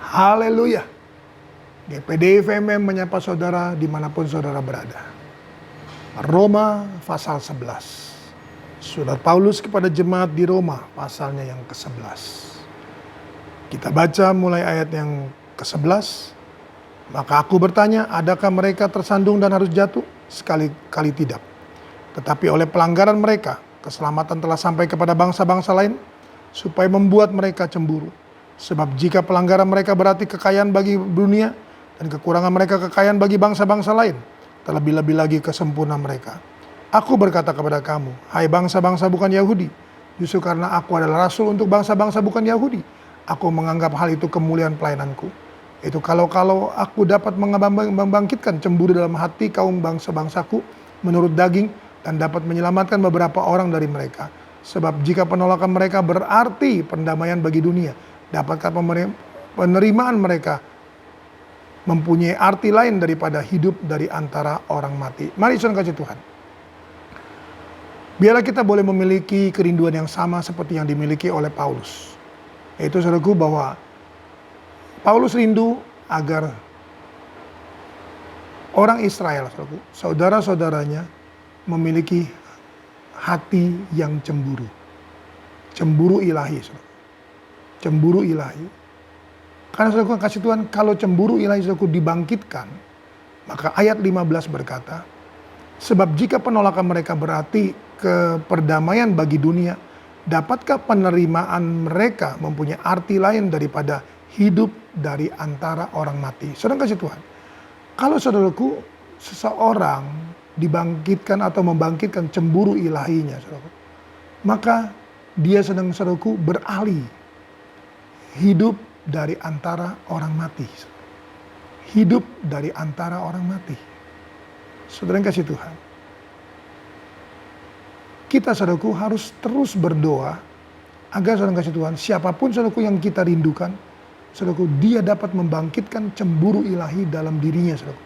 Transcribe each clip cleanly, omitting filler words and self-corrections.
Haleluya. GPD FMM menyapa saudara dimanapun saudara berada. Roma pasal 11. Surat Paulus kepada jemaat di Roma pasalnya yang ke-11. Kita baca mulai ayat yang ke-11. Maka aku bertanya, adakah mereka tersandung dan harus jatuh? Sekali-kali tidak. Tetapi oleh pelanggaran mereka, keselamatan telah sampai kepada bangsa-bangsa lain, supaya membuat mereka cemburu. Sebab jika pelanggaran mereka berarti kekayaan bagi dunia, dan kekurangan mereka kekayaan bagi bangsa-bangsa lain, terlebih-lebih lagi kesempurnaan mereka. Aku berkata kepada kamu, hai bangsa-bangsa bukan Yahudi, justru karena aku adalah rasul untuk bangsa-bangsa bukan Yahudi, aku menganggap hal itu kemuliaan pelayananku. Itu kalau aku dapat membangkitkan cemburu dalam hati kaum bangsa-bangsaku menurut daging, dan dapat menyelamatkan beberapa orang dari mereka. Sebab jika penolakan mereka berarti pendamaian bagi dunia, dapatkah penerimaan mereka mempunyai arti lain daripada hidup dari antara orang mati? Mari saudara kasih Tuhan. Biarlah kita boleh memiliki kerinduan yang sama seperti yang dimiliki oleh Paulus. Yaitu saudaraku bahwa Paulus rindu agar orang Israel, saudaraku, saudara-saudaranya memiliki hati yang cemburu. Cemburu ilahi, saudaraku. Cemburu ilahi. Karena saudaraku kasih Tuhan, kalau cemburu ilahi saudaraku dibangkitkan, maka ayat 15 berkata, sebab jika penolakan mereka berarti keperdamaian bagi dunia, dapatkah penerimaan mereka mempunyai arti lain daripada hidup dari antara orang mati? Saudara kasih Tuhan, kalau saudaraku seseorang dibangkitkan atau membangkitkan cemburu ilahinya, saudaraku, maka dia sedang saudaraku beralih hidup dari antara orang mati. Hidup dari antara orang mati. Saudara yang kasih Tuhan, kita saudaraku harus terus berdoa agar saudara kasih Tuhan, siapapun saudaraku yang kita rindukan, saudaraku, dia dapat membangkitkan cemburu ilahi dalam dirinya, saudaraku.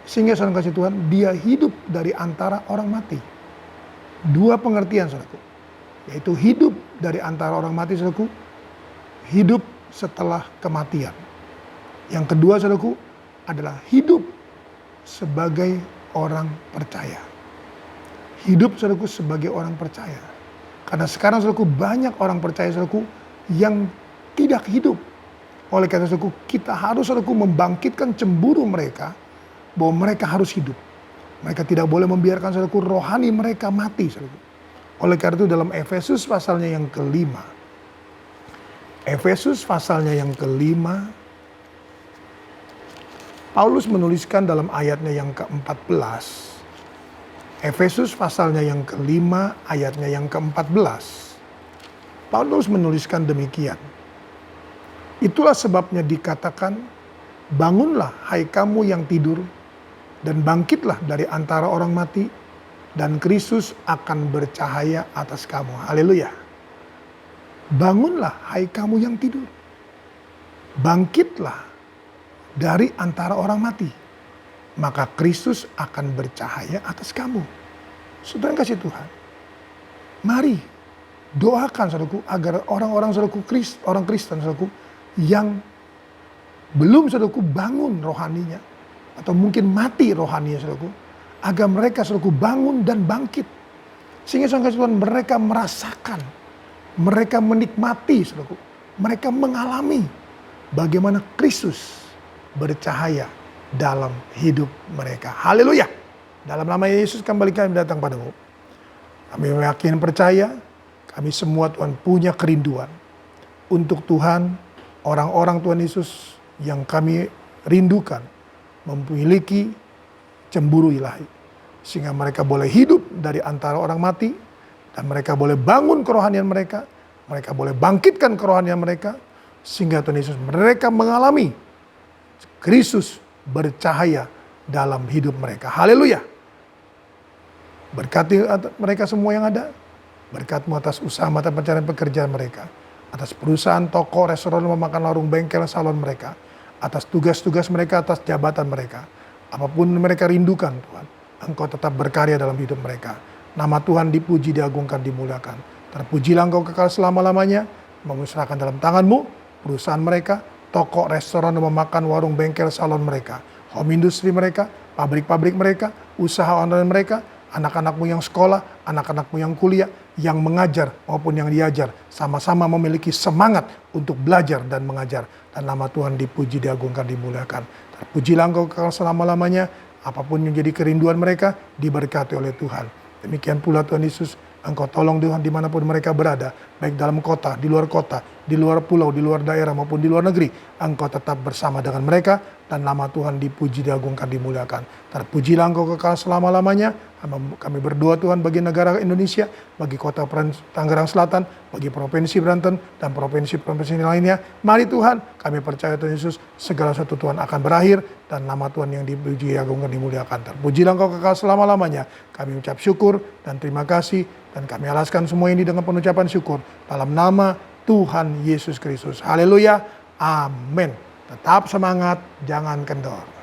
Sehingga saudara kasih Tuhan, dia hidup dari antara orang mati. Dua pengertian, saudaraku, yaitu hidup dari antara orang mati, saudaraku, hidup setelah kematian. Yang kedua, saudaraku, adalah hidup sebagai orang percaya. Hidup, saudaraku, sebagai orang percaya. Karena sekarang, saudaraku, banyak orang percaya, saudaraku, yang tidak hidup. Oleh karena, saudaraku, kita harus, saudaraku, membangkitkan cemburu mereka, bahwa mereka harus hidup. Mereka tidak boleh membiarkan, saudaraku, rohani mereka mati, saudaraku. Oleh karena itu dalam Efesus pasalnya yang kelima. Efesus pasalnya yang kelima, Paulus menuliskan dalam ayatnya yang ke-14. Efesus pasalnya yang kelima, ayatnya yang ke-14. Paulus menuliskan demikian. Itulah sebabnya dikatakan, bangunlah hai kamu yang tidur, dan bangkitlah dari antara orang mati, dan Kristus akan bercahaya atas kamu. Haleluya. Bangunlah hai kamu yang tidur. Bangkitlah dari antara orang mati, maka Kristus akan bercahaya atas kamu. Saudara kasih Tuhan, mari doakan, saudaraku, agar orang-orang, saudaraku, orang Kristen, saudaraku, yang belum, saudaraku, bangun rohaninya, atau mungkin mati rohaninya, saudaraku, agar mereka, saudaraku, bangun dan bangkit. Sehingga, saudara Tuhan, mereka merasakan, mereka menikmati, saudaraku, mereka mengalami bagaimana Kristus bercahaya dalam hidup mereka. Haleluya. Dalam nama Yesus kembali kami datang padamu. Kami yakin percaya, kami semua Tuhan punya kerinduan untuk Tuhan, orang-orang Tuhan Yesus yang kami rindukan memiliki cemburu ilahi, sehingga mereka boleh hidup dari antara orang mati, dan mereka boleh bangun kerohanian mereka, mereka boleh bangkitkan kerohanian mereka, sehingga Tuhan Yesus mereka mengalami Kristus bercahaya dalam hidup mereka. Haleluya. Berkati mereka semua yang ada, berkat-Mu atas usaha mata pencarian pekerjaan mereka, atas perusahaan, toko, restoran, rumah makan, warung, bengkel, salon mereka, atas tugas-tugas mereka, atas jabatan mereka. Apapun mereka rindukan, Tuhan, Engkau tetap berkarya dalam hidup mereka. Nama Tuhan dipuji, diagungkan, dimuliakan. Terpujilah Engkau kekal selama-lamanya, memusnahkan dalam tangan-Mu perusahaan mereka, toko, restoran, rumah makan, warung, bengkel, salon mereka, home industry mereka, pabrik-pabrik mereka, usaha online mereka, anak-anakmu yang sekolah, anak-anakmu yang kuliah, yang mengajar maupun yang diajar, sama-sama memiliki semangat untuk belajar dan mengajar. Dan nama Tuhan dipuji, diagungkan, dimuliakan. Terpujilah Engkau kekal selama-lamanya, apapun yang jadi kerinduan mereka, diberkati oleh Tuhan. Demikian pula Tuhan Yesus, Engkau tolong Tuhan dimanapun mereka berada, baik dalam kota, di luar pulau, di luar daerah maupun di luar negeri. Engkau tetap bersama dengan mereka, dan nama Tuhan dipuji, diagungkan, dimuliakan. Terpujilah Engkau kekal selama-lamanya. Kami berdoa Tuhan bagi negara Indonesia, bagi kota Tangerang Selatan, bagi provinsi Banten, dan provinsi-provinsi lainnya. Mari Tuhan, kami percaya Tuhan Yesus, segala sesuatu Tuhan akan berakhir, dan nama Tuhan yang dipuji, diagungkan, dimuliakan. Terpujilah Engkau kekal selama-lamanya. Kami ucap syukur dan terima kasih, dan kami alaskan semua ini dengan pengucapan syukur dalam nama Tuhan Yesus Kristus. Haleluya. Amin. Tetap semangat, jangan kendor.